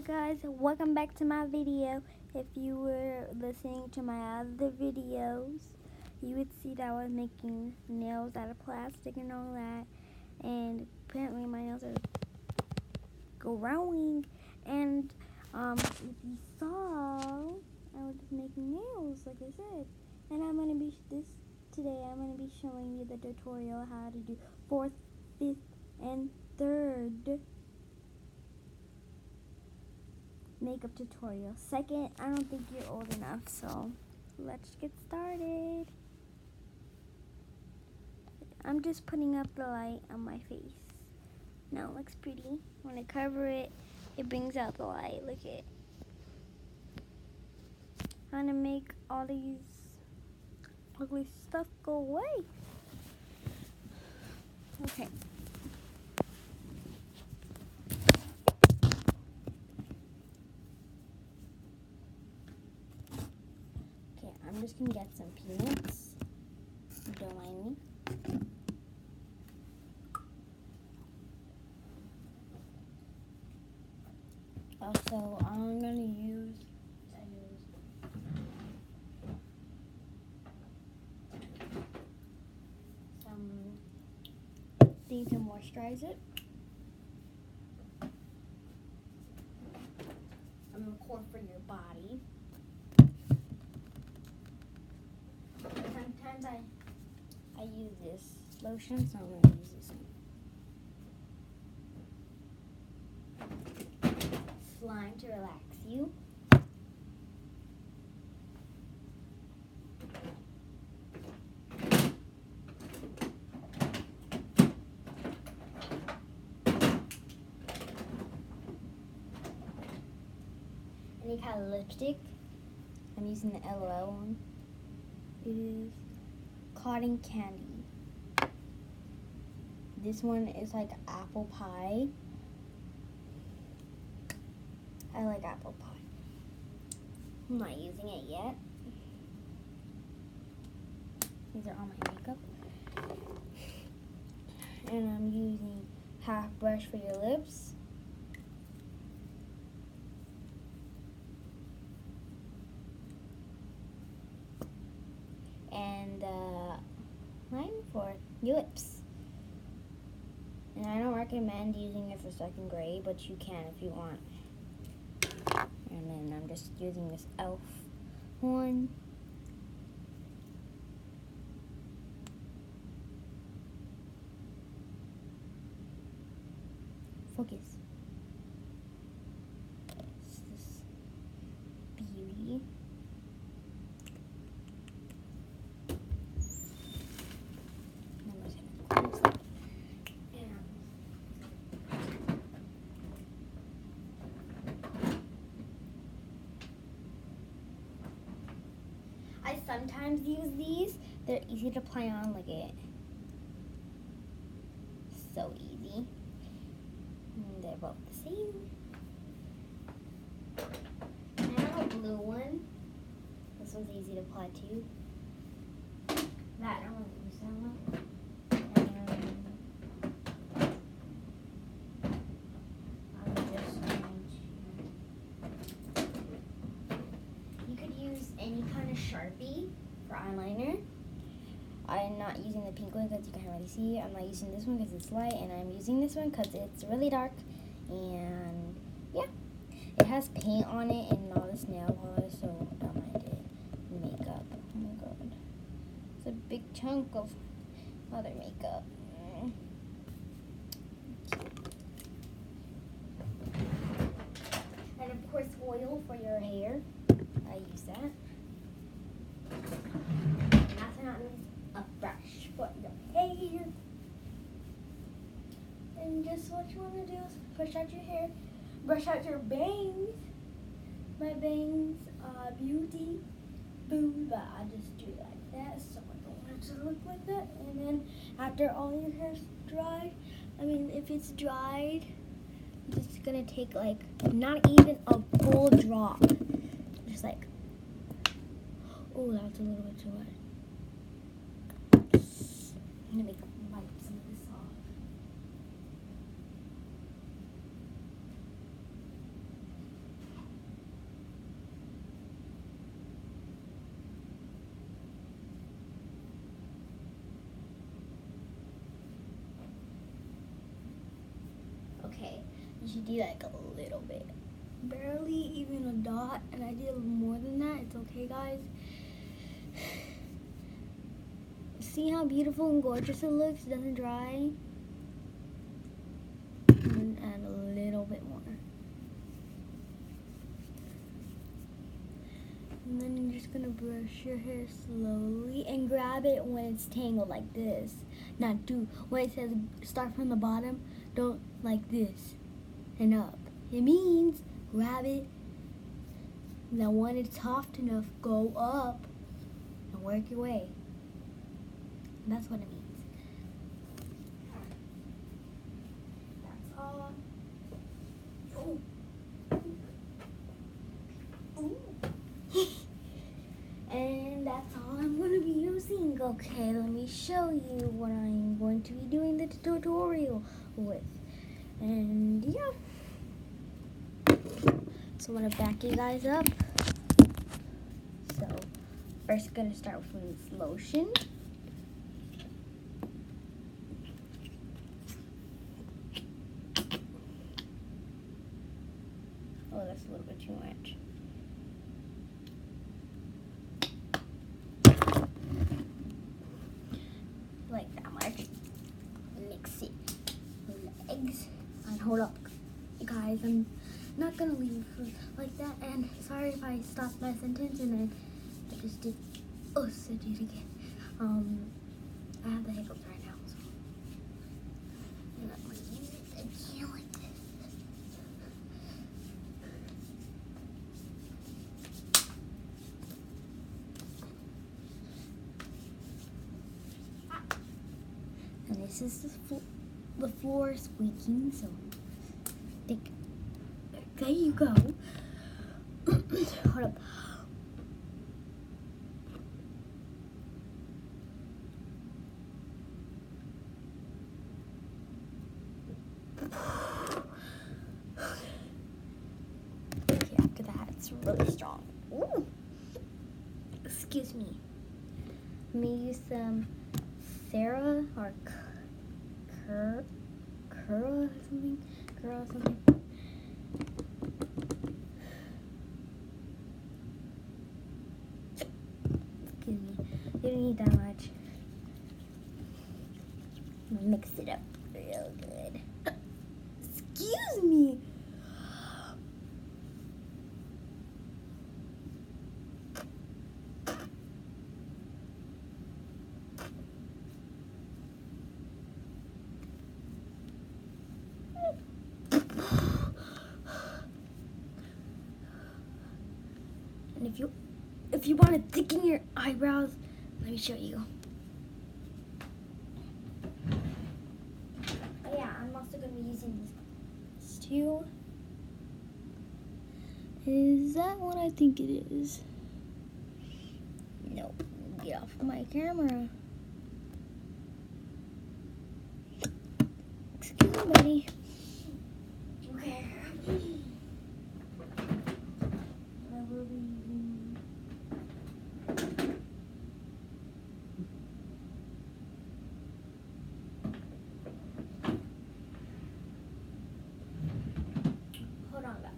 guys, welcome back to my video. If you were listening to my other videos, you would see that I was making nails out of plastic and all that, and apparently my nails are growing. And if you saw, I was just making nails like I said, and I'm gonna be showing you the tutorial how to do 4th, 5th, and 3rd makeup tutorial. 2nd, I don't think you're old enough, so let's get started. I'm just putting up the light on my face. Now it looks pretty. When I cover it, it brings out the light. Look at it. I'm gonna make all these ugly stuff go away. Okay. I'm just gonna get some peanuts. Don't mind me. Also, I'm gonna use some thing to moisturize it. I'm gonna pour for your body. Sometimes I use this lotion, so I'm going to use this one. Slime to relax you. Any kind of lipstick. I'm using the LOL one. It is cotton candy. This one is like apple pie. I like apple pie. I'm not using it yet. These are all my makeup. And I'm using half brush for your lips. And line for your lips. And I don't recommend using it for 2nd grade, but you can if you want. And then I'm just using this e.l.f. one. Focus. It's this beauty. I sometimes use these. They're easy to apply on. Look at it. So easy. And they're both the same. And I have a blue one. This one's easy to apply too. That I don't want to use that one. Any kind of Sharpie for eyeliner. I'm not using the pink one because you can't really see. I'm not using this one because it's light, and I'm using this one because it's really dark. And yeah, it has paint on it and all this nail polish, so don't mind it. Makeup. Oh my god, it's a big chunk of other makeup. And of course, oil for your hair. I use that. A brush for your hair. And just what you want to do is brush out your hair, brush out your bangs. My bangs are beauty boo, but I just do it like that so I don't want it to look like that. And then after all your hair's dried, if it's dried, I'm just gonna take like not even a full drop, just like. Oh, that's a little bit too wet. I'm gonna wipe some of this off. You should do like a little bit. Barely even a dot, and I did more than that. It's okay, guys. See how beautiful and gorgeous it looks? It doesn't dry. And add a little bit more. And then you're just gonna brush your hair slowly and grab it when it's tangled like this. Not do when it says start from the bottom, don't like this and up. It means grab it. Now when it's soft enough, go up and work your way. And that's what it means. That's all. Oh. And that's all I'm going to be using. Okay, let me show you what I'm going to be doing the tutorial with. And yeah. So I'm going to back you guys up. So first going to start with this lotion. Oh, that's a little bit too much. Like that much. Mix it. Legs. And hold up, guys. I'm not gonna leave like that. And sorry if I stopped my sentence and then I just did. Oh, so do it again. I have the hiccups right now, so I'm not gonna use it again like this. And this is the floor squeaking, so there you go. Hold up. Okay, after that, it's really strong. Ooh. Excuse me. Let me use some Sarah or Cura or something. Cura or something. Excuse me. You don't need that much. Mix it up real good. Excuse me. And if you want to thicken your eyebrows, let me show you. Oh yeah, I'm also going to be using these two. Is that what I think it is? No, get off my camera. Excuse me, buddy. Okay. I will be using. Hold on, guys.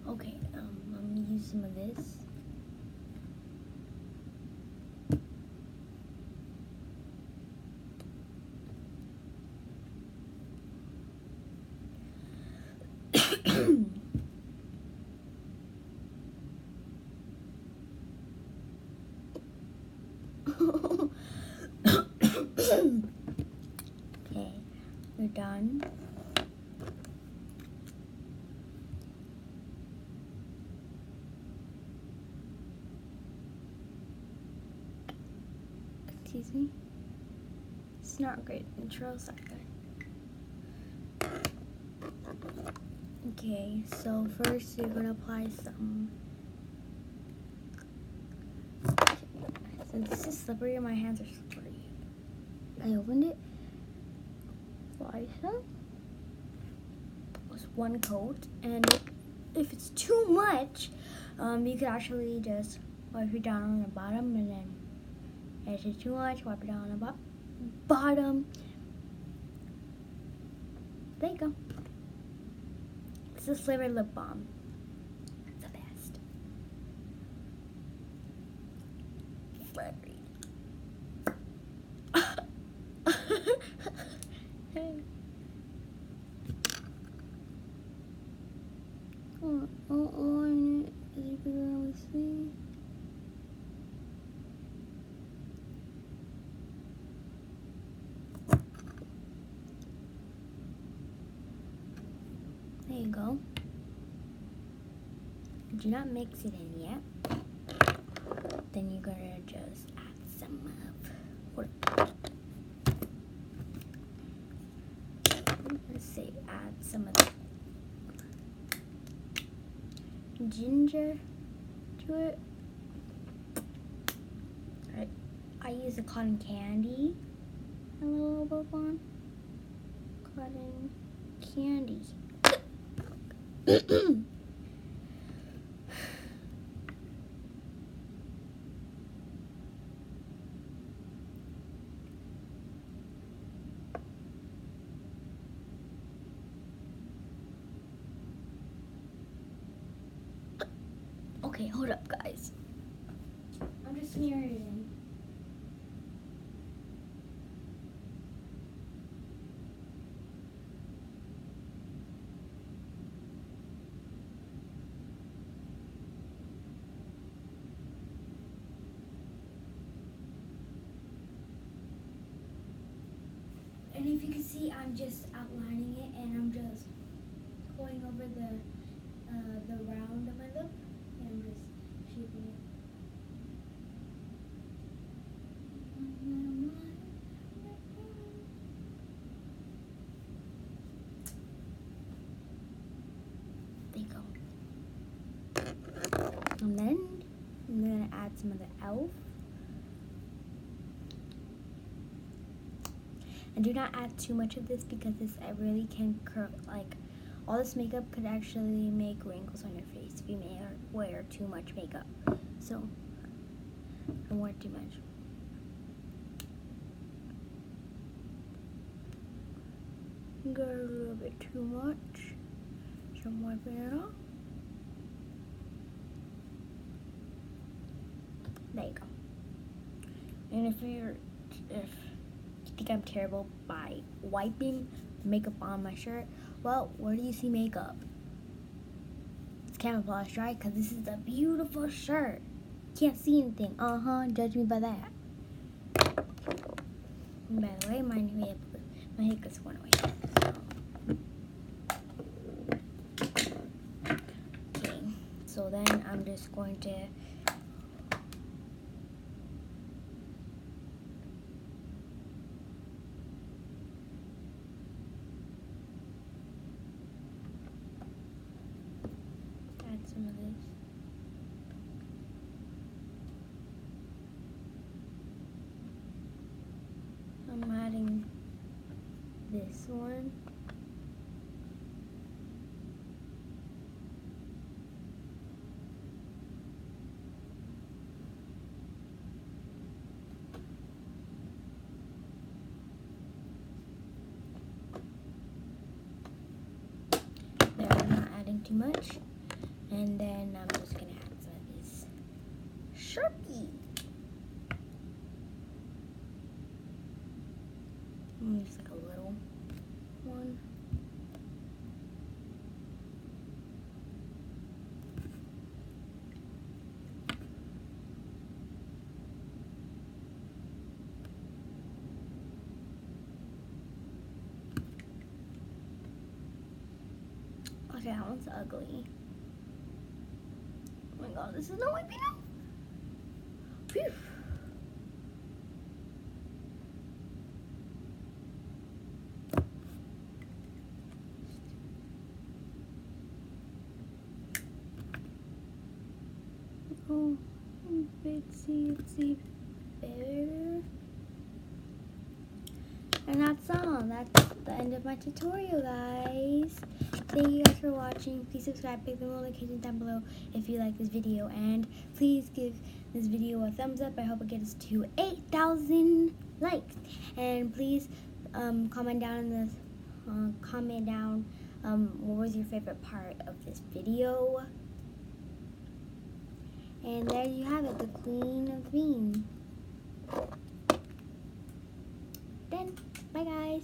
Okay, I'm gonna use some of this. Okay, we're done. Excuse me. It's not a great intro, sorry. Okay, so first you're gonna apply some. Since this is slippery, my hands are slippery. I opened it. Apply some. Just one coat, and if it's too much, you could actually just wipe it down on the bottom, and then if it's too much, wipe it down on the bottom. There you go. It's a flavored lip balm. The best. Flavory. Hey. Oh, as you can really see. There you go. Do not mix it in yet. Then you're gonna just add some of, let's say add some of the ginger to it. Alright, I use a cotton candy. A little bit on cotton candy. Okay, hold up, guys. I'm just smearing it in. And if you can see, I'm just outlining it, and I'm just going over the round of my lip, and I'm just shaping it. There you go. And then I'm gonna add some of the e.l.f. And do not add too much of this because this really can curl, like, all this makeup could actually make wrinkles on your face if you wear too much makeup. So, don't wear too much. Got a little bit too much, so I'm wiping it off. There you go. And if you think I'm terrible by wiping makeup on my shirt, well, where do you see makeup? It's camouflage, right? Because this is a beautiful shirt. Can't see anything. Judge me by that. And by the way, my hiccups went away. Okay, so then I'm just going to add some of this. I'm adding this one. There, I'm not adding too much. And then I'm just gonna add some of this Sharpie. Just like a little one. Okay, that one's ugly. Oh my god, this is not wiping out. Phew. see better. And that's all. That's the end of my tutorial, guys. Thank you guys for watching. Please subscribe, click the notifications down below if you like this video, and please give this video a thumbs up. I hope it gets to 8,000 likes. And please comment down what was your favorite part of this video. And there you have it, the Queen of Beans. Then, bye guys.